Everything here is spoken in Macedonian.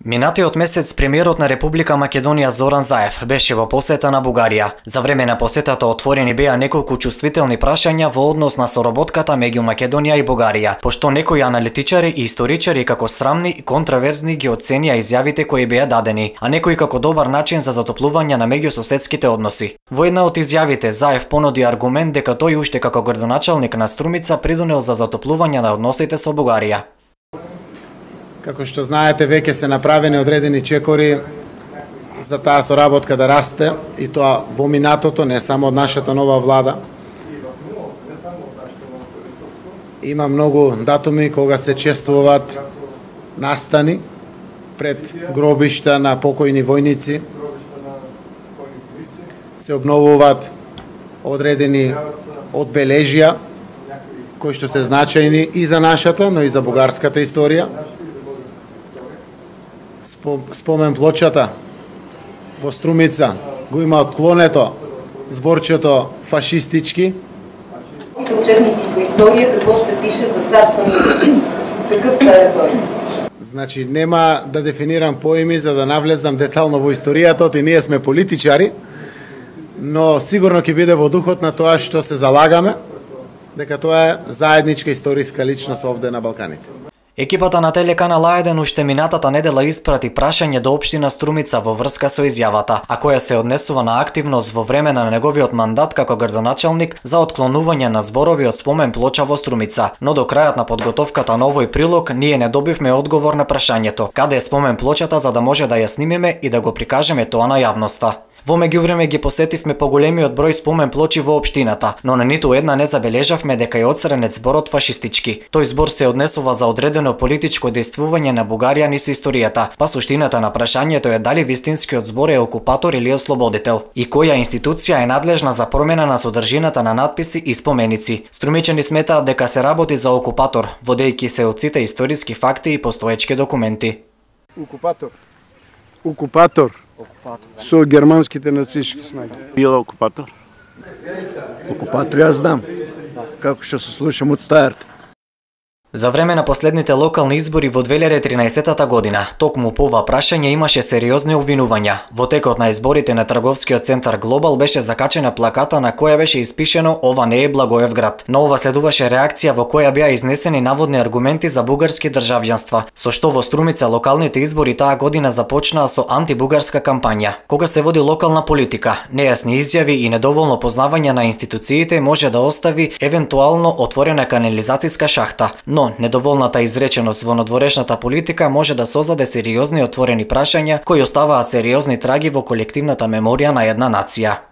Минатиот месец премиерот на Република Македонија Зоран Заев беше во посета на Бугарија. За време на посетата отворени беа неколку чувствителни прашања во однос на соработката меѓу Македонија и Бугарија, пошто некои аналитичари и историчари како срамни и контраверзни ги оценија изјавите кои беа дадени, а некои како добар начин за затоплување на меѓусоседските односи. Во една од изјавите Заев понуди аргумент дека тој уште како градоначалник на Струмица придонел за затоплување на односите со Бугарија. Како што знаете, веќе се направени одредени чекори за таа соработка да расте, и тоа во минатото, не само од нашата нова влада. Има многу датуми кога се чествуваат настани пред гробишта на покојни војници. Се обновуваат одредени одбележја кои што се значајни и за нашата, но и за бугарската историја. Спомен плочата во Струмица го има отклонето зборчето фашистички. Учебници по историја какво ще пише за цар Самуил? Какъв цар е тој? Значи, нема да дефинирам поими за да навлезам детално во историјата, и ние сме политичари, но сигурно ќе биде во духот на тоа што се залагаме, дека тоа е заедничка историска личност овде на Балканите. Екипата на телеканал А1 уште минатата недела испрати прашање до општина Струмица во врска со изјавата, а која се однесува на активност во време на неговиот мандат како градоначалник за отклонување на зборови од спомен плоча во Струмица. Но до крајот на подготовката на овој прилог ние не добивме одговор на прашањето каде е спомен плочата за да може да ја снимиме и да го прикажеме тоа на јавноста. Во меѓувреме ги посетивме поголемиот број спомен плочи во општината, но на ниту една не забележавме дека е отстранет зборот фашистички. Тој збор се однесува за одредено политичко дејствување на Бугарија низ историјата, па суштината на прашањето е дали вистинскиот збор е окупатор или ослободител и која институција е надлежна за промена на содржината на надписи и споменици. Струмичани сметаат дека се работи за окупатор, водејќи се од сите историски факти и постоечки документи. Окупатор. Со германските нацистички снаги. Бил окупатор? Окупатор јас знам. Како што се слушам од стајарта. За време на последните локални избори во 2013 година, токму по ова прашање имаше сериозни обвинувања. Во текот на изборите на трговскиот центар Глобал беше закачена плаката на која беше испишено "Ова не е Благоевград". Но ова следуваше реакција во која беа изнесени наводни аргументи за бугарски државјанства, со што во Струмица локалните избори таа година започнаа со антибугарска кампања. Кога се води локална политика, нејасни изјави и недоволно познавање на институциите може да остави евентуално отворена канализацијска шахта, но недоволната изреченост во надворешната политика може да создаде сериозни отворени прашања кои оставаат сериозни траги во колективната меморија на една нација.